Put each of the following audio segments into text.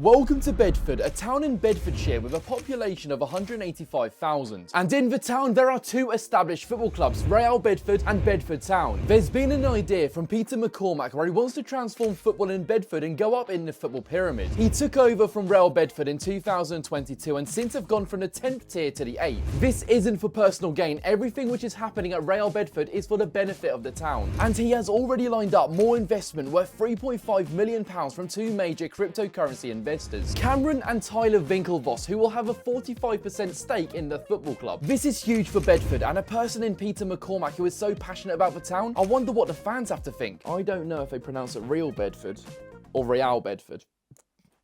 Welcome to Bedford, a town in Bedfordshire with a population of 185,000. And in the town there are two established football clubs, Real Bedford and Bedford Town. There's been an idea from Peter McCormack where he wants to transform football in Bedford and go up in the football pyramid. He took over from Real Bedford in 2022 and since have gone from the 10th tier to the 8th. This isn't for personal gain, everything which is happening at Real Bedford is for the benefit of the town. And he has already lined up more investment worth £3.5 million from two major cryptocurrency investors. Cameron and Tyler Winklevoss, who will have a 45% stake in the football club. This is huge for Bedford, and a person in Peter McCormack who is so passionate about the town, I wonder what the fans have to think. I don't know if they pronounce it Real Bedford or Real Bedford.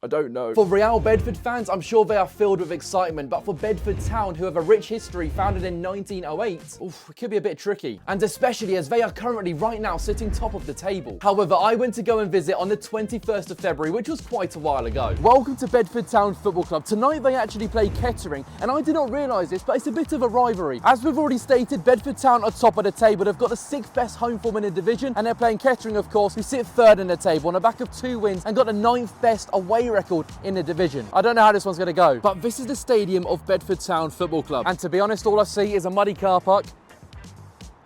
I don't know. For Real Bedford fans, I'm sure they are filled with excitement, but for Bedford Town, who have a rich history founded in 1908, it could be a bit tricky. And especially as they are currently right now sitting top of the table. However, I went to go and visit on the 21st of February, which was quite a while ago. Welcome to Bedford Town Football Club. Tonight they actually play Kettering, and I did not realise this, but it's a bit of a rivalry. As we've already stated, Bedford Town are top of the table. They've got the 6th best home form in the division, and they're playing Kettering, of course, who sit 3rd in the table on the back of 2 wins and got the 9th best away record in the division. I don't know how this one's going to go, but this is the stadium of Bedford Town Football Club. And to be honest, all I see is a muddy car park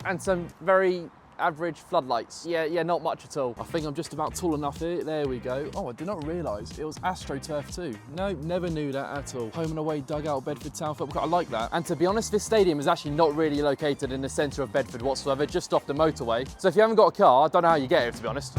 and some very average floodlights. Yeah, not much at all. I think I'm just about tall enough here. There we go. Oh, I did not realise it was AstroTurf too. No, never knew that at all. Home and away dugout, Bedford Town Football Club. I like that. And to be honest, this stadium is actually not really located in the centre of Bedford whatsoever, just off the motorway. So if you haven't got a car, I don't know how you get here, to be honest.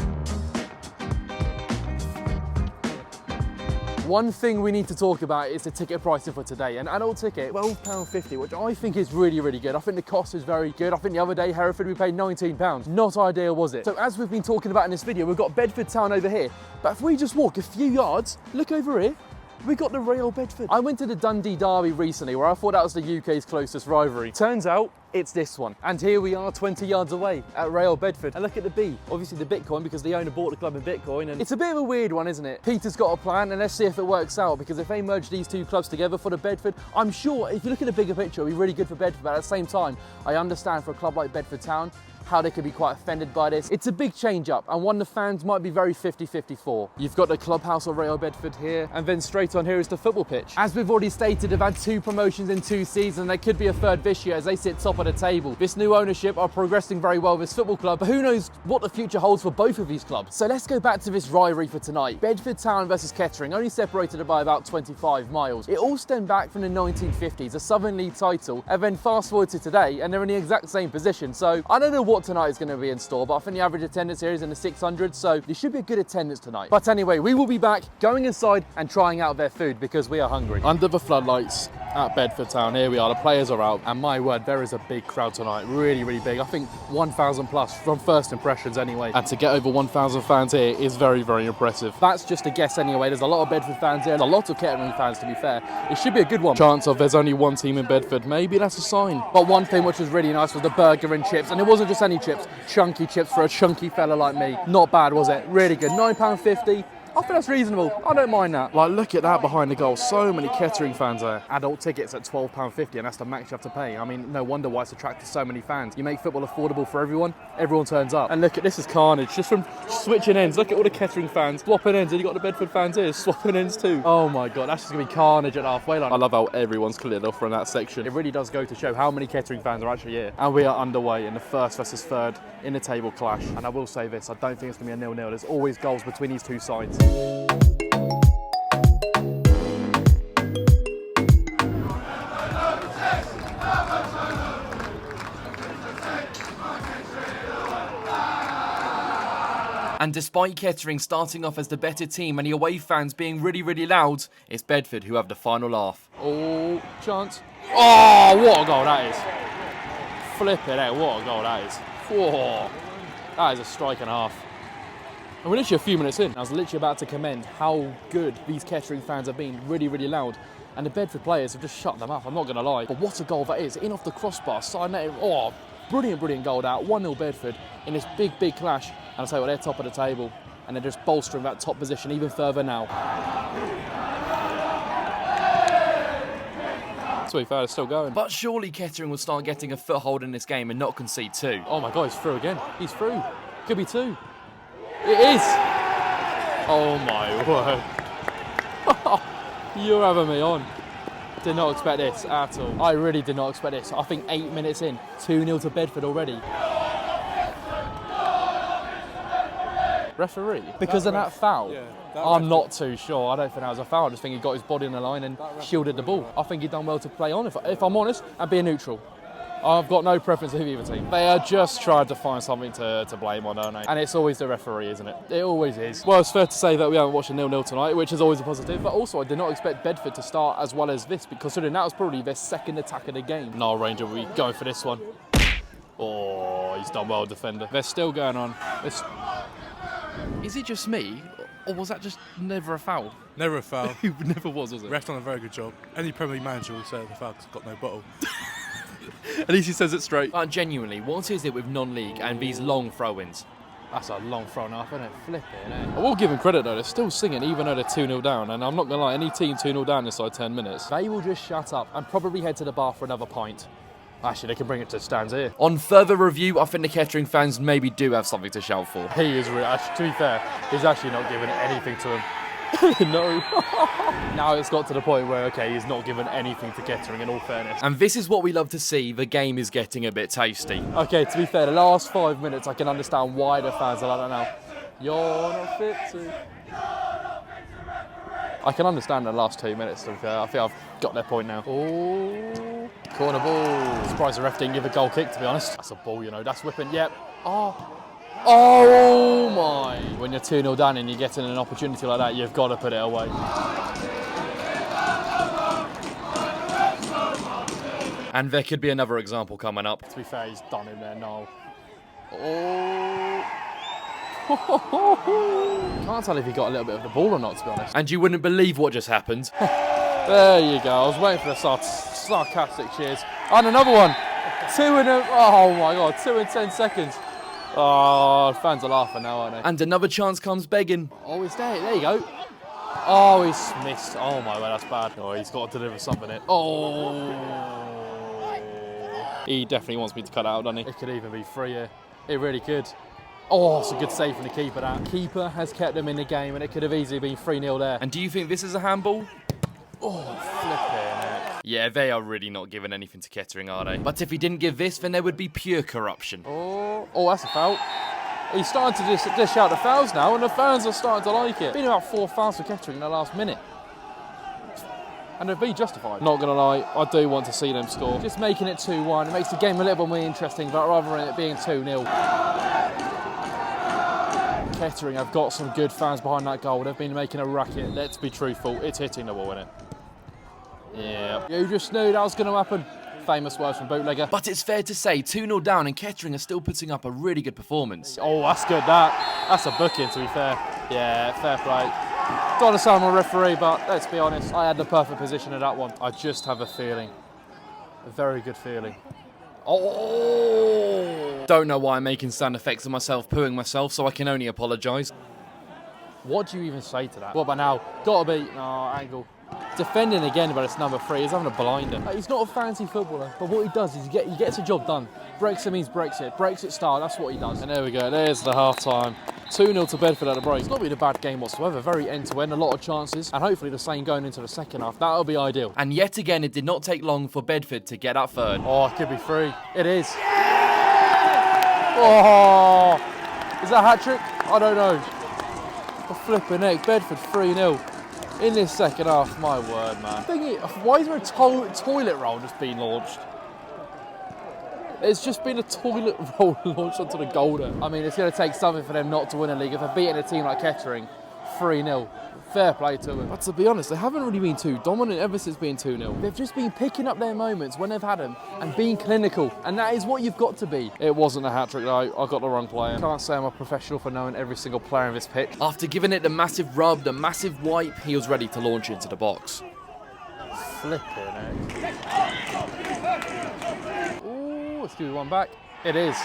One thing we need to talk about is the ticket pricing for today. An adult ticket, £12.50, which I think is really, really good. I think the cost is very good. I think the other day, Hereford, we paid £19. Not ideal, was it? So as we've been talking about in this video, we've got Bedford Town over here. But if we just walk a few yards, look over here, we got the Real Bedford. I went to the Dundee Derby recently where I thought that was the UK's closest rivalry. Turns out, it's this one. And here we are 20 yards away at Real Bedford. And look at the B, obviously the Bitcoin, because the owner bought the club in Bitcoin. And it's a bit of a weird one, isn't it? Peter's got a plan and let's see if it works out, because if they merge these two clubs together for the Bedford, I'm sure if you look at the bigger picture, it'll be really good for Bedford. But at the same time, I understand for a club like Bedford Town, how they could be quite offended by this. It's a big change up and one the fans might be very 50-50 for. You've got the clubhouse of Real Bedford here and then straight on here is the football pitch. As we've already stated, they've had 2 promotions in 2 seasons. There could be a 3rd this year as they sit top of the table. This new ownership are progressing very well with this football club, but who knows what the future holds for both of these clubs. So let's go back to this rivalry for tonight. Bedford Town versus Kettering, only separated by about 25 miles. It all stemmed back from the 1950s, a Southern League title, and then fast forward to today and they're in the exact same position. So I don't know what tonight is going to be in store, but I think the average attendance here is in the 600s, so there should be a good attendance tonight. But anyway, we will be back going inside and trying out their food because we are hungry. Under the floodlights at Bedford Town, here we are, the players are out, and my word, there is a big crowd tonight, really, really big. I think 1,000 plus from first impressions anyway, and to get over 1,000 fans here is very, very impressive. That's just a guess anyway. There's a lot of Bedford fans here, a lot of Kettering fans to be fair. It should be a good one. Chance of there's only one team in Bedford, maybe that's a sign. But one thing which was really nice was the burger and chips, and it wasn't just any chips, chunky chips for a chunky fella like me. Not bad, was it? Really good. £9.50. I think that's reasonable. I don't mind that. Like, look at that behind the goal. So many Kettering fans there. Adult tickets at £12.50, and that's the max you have to pay. I mean, no wonder why it's attracted so many fans. You make football affordable for everyone, everyone turns up. And look at this is carnage. Just from switching ends. Look at all the Kettering fans swapping ends, and you got the Bedford fans here swapping ends too. Oh my God, that's just gonna be carnage at the halfway line. I love how everyone's cleared off from that section. It really does go to show how many Kettering fans are actually here. And we are underway in the 1st versus 3rd in the table clash. And I will say this, I don't think it's gonna be a 0-0. There's always goals between these two sides. And despite Kettering starting off as the better team and the away fans being really, really loud, it's Bedford who have the final laugh. Oh, chance. Oh, what a goal that is. Flipping out, what a goal that is. Whoa, that is a strike and a half. And we're literally a few minutes in. I was literally about to commend how good these Kettering fans have been, really, really loud. And the Bedford players have just shut them up, I'm not going to lie. But what a goal that is, in off the crossbar, side net. Oh, brilliant, brilliant goal out. 1-0 Bedford in this big, big clash. And I'll tell you what, they're top of the table. And they're just bolstering that top position even further now. To be fair, it's still going. But surely Kettering will start getting a foothold in this game and not concede 2. Oh my God, he's through again. He's through. Could be 2. It is. Oh my word. You're having me on. Did not expect this at all. I really did not expect this. I think 8 minutes in, 2-0 to Bedford already. Referee? Because of that foul? Yeah, I'm not too sure. I don't think that was a foul. I just think he got his body in the line and shielded the ball. I think he done well to play on, if I'm honest, and be a neutral. I've got no preference of either team. They are just trying to find something to blame on, aren't they? And it's always the referee, isn't it? It always is. Well, it's fair to say that we haven't watched a 0-0 tonight, which is always a positive. But also, I did not expect Bedford to start as well as this, considering that was probably their second attack of the game. No, Ranger will be going for this one. Oh, he's done well, defender. They're still going on. Is it just me, or was that just never a foul? Never a foul. It never was it? Ref's done a very good job. Any Premier League manager will say that the foul's got no bottle. At least he says it straight. But genuinely, what is it with non-league and these long throw-ins? That's a long throw and a half, isn't it? Flipping, eh? I will give him credit though, they're still singing even though they're 2-0 down, and I'm not going to lie, any team 2-0 down inside 10 minutes, they will just shut up and probably head to the bar for another pint. Actually, they can bring it to stands here. On further review, I think the Kettering fans maybe do have something to shout for. He is really, to be fair, he's actually not giving anything to him. No. Now it's got to the point where, okay, he's not given anything to Kettering in all fairness. And this is what we love to see. The game is getting a bit tasty. Okay, to be fair, the last 5 minutes, I can understand why the fans are like that now. You're not fit to. I can understand the last 2 minutes, to be fair. I think I've got their point now. Oh, corner ball. Surprised the ref didn't give a goal kick, to be honest. That's a ball, you know, that's whipping. Yep. Oh my. When you're 2-0 down and you're getting an opportunity like that, you've got to put it away. And there could be another example coming up. To be fair, he's done him there now. Oh. Can't tell if he got a little bit of the ball or not, to be honest. And you wouldn't believe what just happened. There you go. I was waiting for the sarcastic cheers. And another one. 2 in a... Oh my God, 2 in 10 seconds. Oh, fans are laughing now, aren't they? And another chance comes begging. Oh, it's there. There you go. Oh, he's missed. Oh my God, that's bad. Oh, he's got to deliver something in. Oh. He definitely wants me to cut it out, doesn't he? It could even be free here. It really could. Oh, it's a good save from the keeper, that. Keeper has kept them in the game, and it could have easily been 3-0 there. And do you think this is a handball? Oh, flipping. Yeah, they are really not giving anything to Kettering, are they? But if he didn't give this, then there would be pure corruption. Oh, that's a foul. He's starting to dish out the fouls now, and the fans are starting to like it. Been about 4 fouls for Kettering in the last minute. And they've been justified. Not gonna lie, I do want to see them score. Just making it 2-1, it makes the game a little bit more interesting, but rather than it being 2-0. Kettering have got some good fans behind that goal. They've been making a racket. Let's be truthful, it's hitting the wall, isn't it? Yeah. You just knew that was going to happen. Famous words from Bootlegger. But it's fair to say, 2-0 down and Kettering are still putting up a really good performance. Oh, that's good, that. That's a booking, to be fair. Yeah, fair play. Don't understand my referee, but let's be honest, I had the perfect position of that one. I just have a feeling. A very good feeling. Oh! Don't know why I'm making sound effects of myself pooing myself, so I can only apologise. What do you even say to that? What about now? Gotta be... No, angle. Defending again, but it's number 3. He's having a blinder. He's not a fancy footballer, but what he does is he gets a job done. Brexit means Brexit. Brexit style, that's what he does. And there we go, there's the half-time. 2-0 to Bedford at the break. It's not been a bad game whatsoever. Very end-to-end, a lot of chances, and hopefully the same going into the second half. That'll be ideal. And yet again, it did not take long for Bedford to get that third. Oh, it could be 3. It is. Oh! Is that a hat-trick? I don't know. For flipping heck, Bedford 3-0. In this second half, my word, man. Why is there a toilet roll just being launched? It's just been a toilet roll launched onto the goal there. I mean, it's going to take something for them not to win a league. If they're beating a team like Kettering, 3-0. Fair play to them. But to be honest, they haven't really been too dominant ever since being 2-0. They've just been picking up their moments when they've had them and being clinical. And that is what you've got to be. It wasn't a hat-trick though. I got the wrong player. Can't say I'm a professional for knowing every single player in this pitch. After giving it the massive rub, the massive wipe, he was ready to launch into the box. Flipping it. Ooh, let's do one back. It is.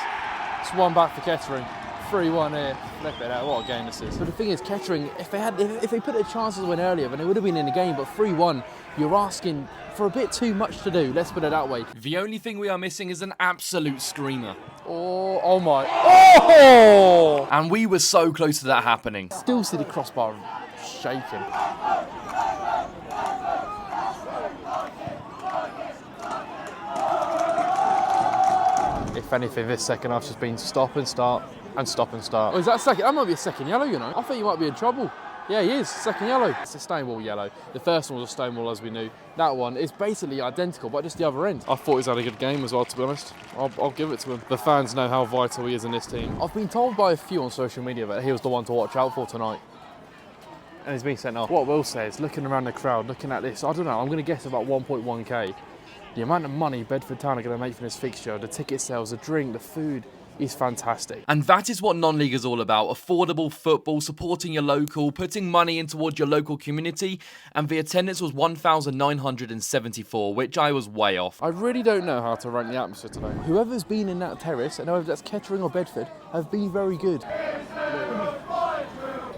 It's one back for Kettering. 3-1 here. Flip it out. What a game this is. But the thing is, Kettering, if they put their chances to win earlier, then they would have been in the game. But 3-1, you're asking for a bit too much to do. Let's put it that way. The only thing we are missing is an absolute screamer. Oh my. Oh! And we were so close to that happening. Still see the crossbar shaking. If anything, this second half's just been stop and start and stop and start. Oh, is that second? That might be a second yellow, you know. I think he might be in trouble. Yeah, he is. Second yellow. It's a Stonewall yellow. The first one was a Stonewall, as we knew. That one is basically identical, but just the other end. I thought he's had a good game as well, to be honest. I'll give it to him. The fans know how vital he is in this team. I've been told by a few on social media that he was the one to watch out for tonight. And he's been sent off. What Will says, looking around the crowd, looking at this, I don't know, I'm going to guess about 1.1k. The amount of money Bedford Town are going to make from this fixture, the ticket sales, the drink, the food, is fantastic. And that is what non-league is all about. Affordable football, supporting your local, putting money in towards your local community. And the attendance was 1,974, which I was way off. I really don't know how to rank the atmosphere today. Whoever's been in that terrace, and whether that's Kettering or Bedford, have been very good.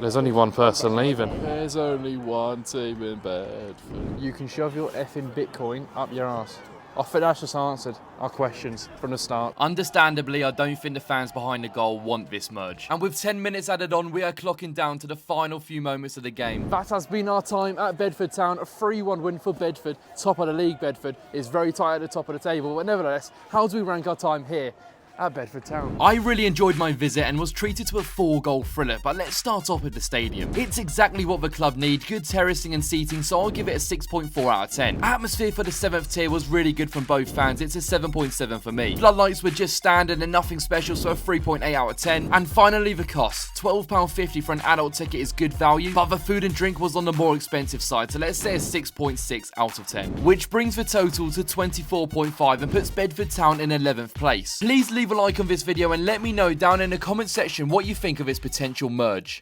There's only one person leaving. There's only one team in Bedford. You can shove your effing Bitcoin up your ass. I think that's just answered our questions from the start. Understandably, I don't think the fans behind the goal want this merge. And with 10 minutes added on, we are clocking down to the final few moments of the game. That has been our time at Bedford Town. A 3-1 win for Bedford. Top of the league, Bedford is very tight at the top of the table. But nevertheless, how do we rank our time here at Bedford Town? I really enjoyed my visit and was treated to a 4-goal thriller, but let's start off with the stadium. It's exactly what the club need, good terracing and seating, so I'll give it a 6.4 out of 10. Atmosphere for the 7th tier was really good from both fans, it's a 7.7 for me. Floodlights were just standard and nothing special, so a 3.8 out of 10. And finally the cost, £12.50 for an adult ticket is good value, but the food and drink was on the more expensive side, so let's say a 6.6 out of 10. Which brings the total to 24.5 and puts Bedford Town in 11th place. Please leave a like on this video and let me know down in the comment section what you think of its potential merge.